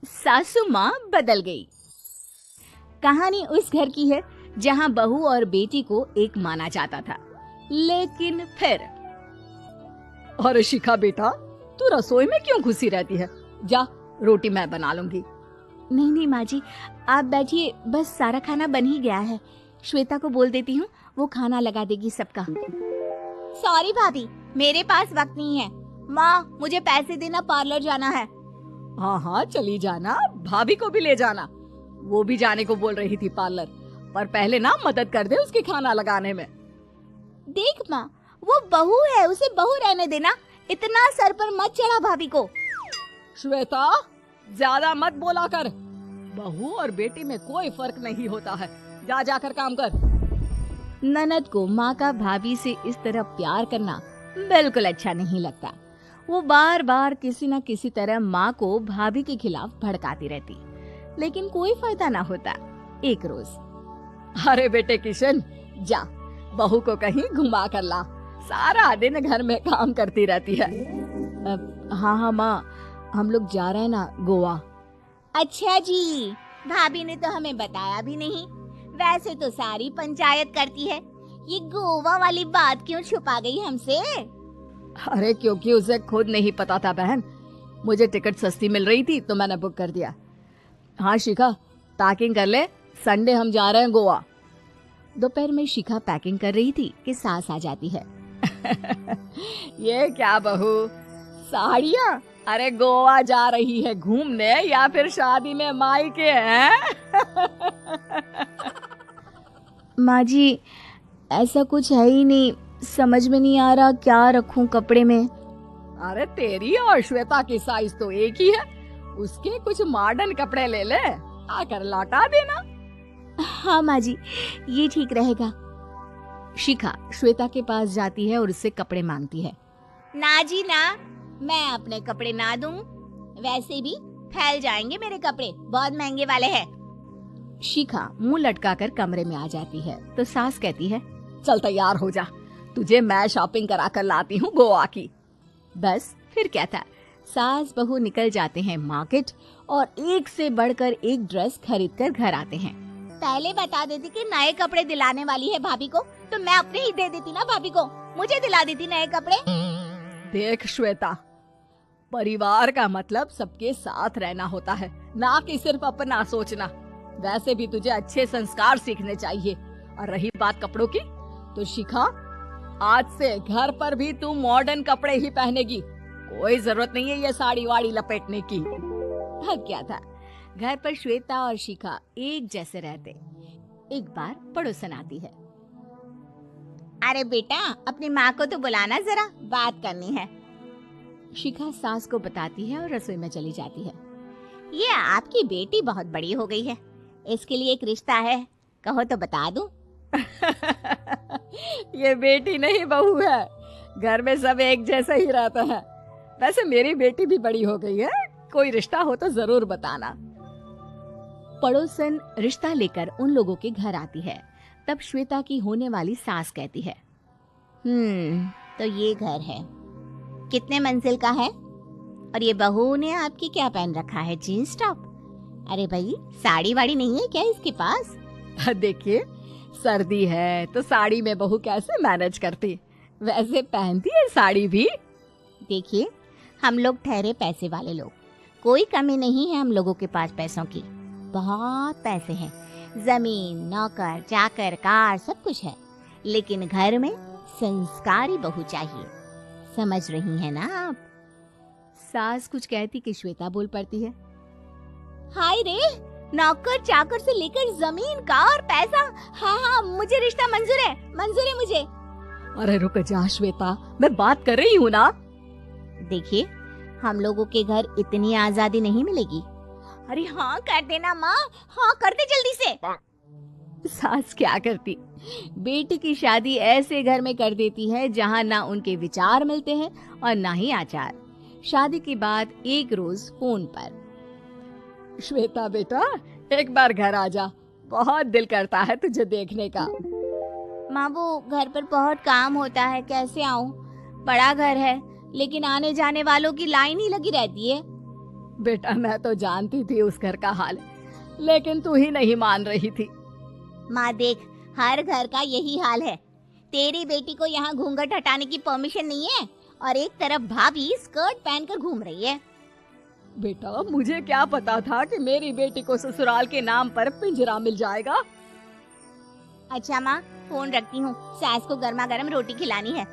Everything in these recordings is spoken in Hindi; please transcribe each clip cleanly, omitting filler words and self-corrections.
सासू माँ बदल गई। कहानी उस घर की है जहाँ बहू और बेटी को एक माना जाता था, लेकिन फिर अरे शिखा बेटा, तू रसोई में क्यों घुसी रहती है? जा, रोटी मैं बना लूंगी। नहीं नहीं माँ जी, आप बैठिए, बस सारा खाना बन ही गया है। श्वेता को बोल देती हूँ, वो खाना लगा देगी सबका। सॉरी भाभी, मेरे पास वक्त नहीं है। माँ, मुझे पैसे देना, पार्लर जाना है। हाँ हाँ चली जाना, भाभी को भी ले जाना। वो भी जाने को बोल रही थी पार्लर, पर पहले ना मदद कर दे उसके खाना लगाने में। देख माँ, वो बहू है, उसे बहू रहने देना, इतना सर पर मत चढ़ा भाभी को। श्वेता, ज्यादा मत बोला कर। बहू और बेटी में कोई फर्क नहीं होता है। जा जाकर काम कर। ननद को माँ का भाभी से इस तरह प्यार करना बिल्कुल अच्छा नहीं लगता। वो बार बार किसी न किसी तरह माँ को भाभी के खिलाफ भड़काती रहती, लेकिन कोई फायदा ना होता। एक रोज, अरे बेटे किशन, जा बहू को कहीं घुमा कर ला। सारा दिन घर में काम करती रहती है। हाँ हाँ माँ, हम लोग जा रहे हैं ना गोवा। अच्छा जी, भाभी ने तो हमें बताया भी नहीं। वैसे तो सारी पंचायत करती है, ये गोवा वाली बात क्यों छुपा गई हमसे? अरे क्योंकि उसे खुद नहीं पता था बहन। मुझे टिकट सस्ती मिल रही थी तो मैंने बुक कर दिया। हाँ शिखा, पैकिंग कर ले, संडे हम जा रहे हैं गोवा। दोपहर में शिखा पैकिंग कर रही थी कि सास आ जाती है। ये क्या बहू, साड़ियाँ? अरे गोवा जा रही है घूमने या फिर शादी में मायके हैं? माँ जी, ऐसा कुछ है ही नहीं, समझ में नहीं आ रहा क्या रखूं कपड़े में। अरे तेरी और श्वेता की साइज तो एक ही है, उसके कुछ मॉडर्न कपड़े ले ले, आकर लौटा देना। हाँ माँ जी, ये ठीक रहेगा। शिखा श्वेता के पास जाती है और उससे कपड़े मांगती है। ना जी ना, मैं अपने कपड़े ना दूं, वैसे भी फैल जाएंगे मेरे कपड़े, बहुत महंगे वाले हैं। शिखा मुंह लटकाकर कमरे में आ जाती है तो सास कहती है, चल तैयार हो जा, तुझे मैं शॉपिंग करा कर लाती हूँ गोवा की। बस फिर क्या था, सास बहू निकल जाते हैं मार्केट और एक से बढ़कर एक ड्रेस खरीद कर घर आते हैं। पहले बता देती कि नए कपड़े दिलाने वाली है भाभी को, तो मैं अपने ही दे देती ना भाभी को, मुझे दिला देती नए कपड़े। देख श्वेता, परिवार का मतलब सबके साथ रहना होता है, ना कि सिर्फ अपना सोचना। वैसे भी तुझे अच्छे संस्कार सीखने चाहिए। और रही बात कपड़ों की, तो शिखा, आज से घर पर भी तू मॉडर्न कपड़े ही पहनेगी। कोई जरूरत नहीं है ये साड़ी वाड़ी लपेटने की। अब क्या था, घर पर श्वेता और शिखा एक जैसे रहते। एक बार पड़ोसन आती है। अरे बेटा, अपनी माँ को तो बुलाना जरा, बात करनी है। शिखा सास को बताती है और रसोई में चली जाती है। ये आपकी बेटी बहुत बड़ी हो गई है, इसके लिए एक रिश्ता है, कहो तो बता दूं। ये बेटी नहीं बहू है, घर में सब एक जैसा ही रहता है। वैसे मेरी बेटी भी बड़ी हो गई है, कोई रिश्ता हो तो जरूर बताना। पड़ोसन रिश्ता लेकर उन लोगों के घर आती है। तब श्वेता की होने वाली सास कहती है, तो ये घर है, कितने मंजिल का है? और ये बहू ने आपकी क्या पहन रखा है, जीन्स टॉप? अरे भाई, साड़ी वाड़ी नहीं है क्या इसके पास? देखिए, सर्दी है तो साड़ी में बहू कैसे मैनेज करती, वैसे पहनती है साड़ी भी। देखिए, हम लोग ठहरे पैसे वाले लोग, कोई कमी नहीं है हम लोगों के पास पैसों की, बहुत पैसे हैं, जमीन, नौकर चाकर, कार, सब कुछ है, लेकिन घर में संस्कारी बहू चाहिए। समझ रही हैं ना आप? सास कुछ कहती कि श्वेता बोल पड़ती है, हाय रे, नौकर चाकर से लेकर जमीन, कार, पैसा, हाँ हाँ, मुझे रिश्ता मंजूर है, मंजूर है मुझे। अरे रुक जा श्वेता, मैं बात कर रही हूँ ना। देखिए, हम लोगों के घर इतनी आजादी नहीं मिलेगी। अरे हाँ कर देना माँ, हाँ कर दे जल्दी से। सास क्या करती, बेटी की शादी ऐसे घर में कर देती है जहाँ ना उनके विचार मिलते हैं और ना ही आचार। शादी के बाद एक रोज फोन पर, श्वेता बेटा, एक बार घर आ जा, बहुत दिल करता है तुझे देखने का। माँ, वो घर पर बहुत काम होता है, कैसे आऊँ? बड़ा घर है, लेकिन आने जाने वालों की लाइन ही लगी रहती है। बेटा मैं तो जानती थी उस घर का हाल, लेकिन तू ही नहीं मान रही थी। माँ देख, हर घर का यही हाल है। तेरी बेटी को यहाँ घूंघट हटाने की परमिशन नहीं है और एक तरफ भाभी स्कर्ट पहनकर घूम रही है। बेटा मुझे क्या पता था कि मेरी बेटी को ससुराल के नाम पर पिंजरा मिल जाएगा। अच्छा माँ, फोन रखती हूँ, सास को गर्मा गर्म रोटी खिलानी है।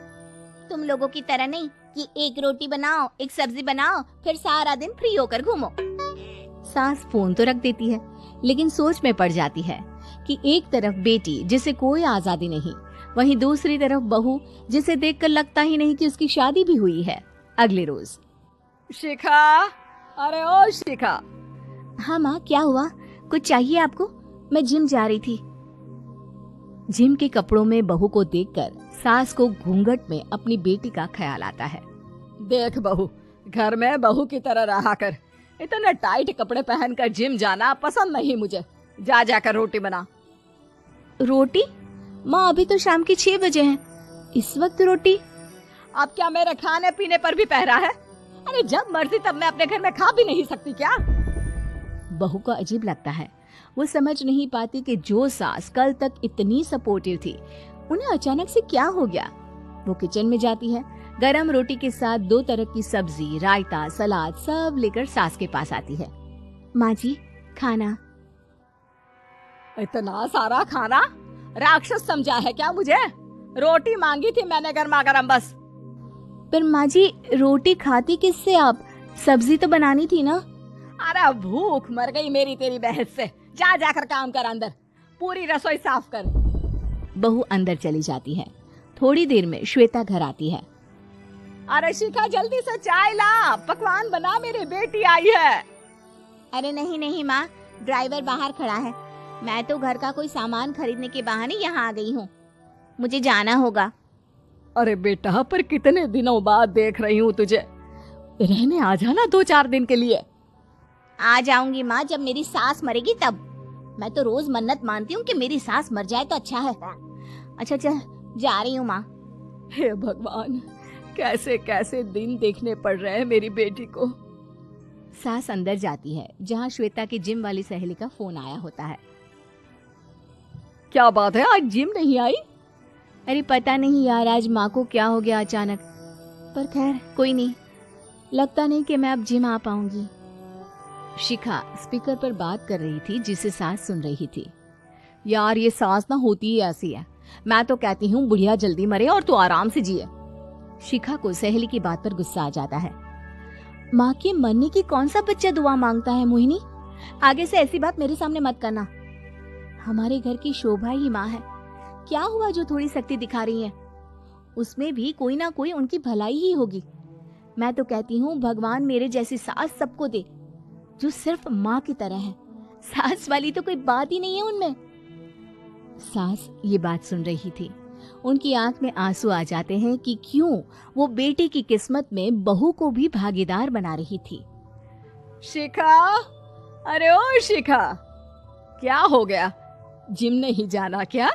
तुम लोगों की तरह नहीं कि एक रोटी बनाओ, एक सब्जी बनाओ, फिर सारा दिन फ्री होकर घूमो। सास फोन तो रख देती है, लेकिन सोच में पड़ जाती है कि एक तरफ बेटी जिसे कोई आजादी नहीं, वहीं दूसरी तरफ बहू जिसे देखकर लगता ही नहीं कि उसकी शादी भी हुई है। अगले रोज, शिखा, अरे ओ शिखा। हाँ माँ, क्या हुआ? कुछ चाहिए आपको? मैं जिम जा रही थी। जिम के कपड़ों में बहू को देखकर सास को घूंघट में अपनी बेटी का ख्याल आता है। देख बहू, घर में बहू की तरह रहा कर। इतने टाइट कपड़े पहनकर जिम जाना पसंद नहीं मुझे। जा जाकर रोटी बना। रोटी? माँ अभी तो शाम के 6 बजे हैं, इस वक्त रोटी? अब क्या मेरे खाने पीने पर भी पहरा है? अरे जब मर्जी तब मैं अपने घर में खा भी नहीं सकती क्या? बहू को अजीब लगता है। वो समझ नहीं पाती कि जो सास कल तक इतनी सपोर्टिव थी, उन्हें अचानक से क्या हो गया। वो किचन में जाती है, गरम रोटी के साथ 2 तरह की सब्जी, रायता, सलाद सब लेकर सास के पास आती है। माँ जी, खाना। इतना सारा खाना? राक्षस समझा है क्या मुझे? रोटी मांगी थी मैंने गर्मा गर्म बस। पर माँ जी, रोटी खाती किससे आप? सब्जी तो बनानी थी ना। अरे भूख मर गई मेरी तेरी बहस से। जा जाकर काम कर, अंदर पूरी रसोई साफ कर। बहू अंदर चली जाती है। थोड़ी देर में श्वेता घर आती है। अरे शिखा, जल्दी से चाय ला, पकवान बना, मेरी बेटी आई है। अरे नहीं नहीं माँ, ड्राइवर बाहर खड़ा है। मैं तो घर का कोई सामान खरीदने के बहाने यहाँ आ गई हूँ, मुझे जाना होगा। अरे बेटा, पर कितने दिनों बाद देख रही हूँ तुझे, रहने आ जाना 2-4 दिन के लिए। आ जाऊंगी माँ, जब मेरी सास मरेगी तब। मैं तो रोज मन्नत मानती हूँ कि मेरी सास मर जाए तो अच्छा है। अच्छा चल, जा रही हूँ माँ। हे भगवान, कैसे कैसे दिन देखने पड़ रहे हैं मेरी बेटी को। सास अंदर जाती है, जहाँ श्वेता की जिम वाली सहेली का फोन आया होता है। क्या बात है, आज जिम नहीं आई? अरे पता नहीं यार, आज माँ को क्या हो गया अचानक। पर खैर कोई नहीं, लगता नहीं कि मैं अब जिम आ पाऊंगी। शिखा स्पीकर पर बात कर रही थी, जिसे सास सुन रही थी। यार ये सास ना होती ही ऐसी है। मैं तो कहती हूँ बुढ़िया जल्दी मरे और तू आराम से जिए। शिखा को सहेली की बात पर गुस्सा आ जाता है। माँ के मरने की कौन सा बच्चा दुआ मांगता है मोहिनी? आगे से ऐसी बात मेरे सामने मत करना। हमारे घर की शोभा ही माँ है। क्या हुआ जो थोड़ी शक्ति दिखा रही है? उसमें भी कोई ना कोई उनकी भलाई ही होगी। मैं तो कहती हूँ भगवान मेरे जैसी सास सबको दे, जो सिर्फ माँ की तरह है। सास वाली तो कोई बात ही नहीं है उनमें। सास ये बात सुन रही थी। उनकी आंख में आंसू आ जाते हैं कि क्यों वो बेटे की किस्मत में बहू को भी भागीदार बना रही थी। शिखा, अरे ओ शिखा, क्या हो गया? जिम नहीं जाना क्या?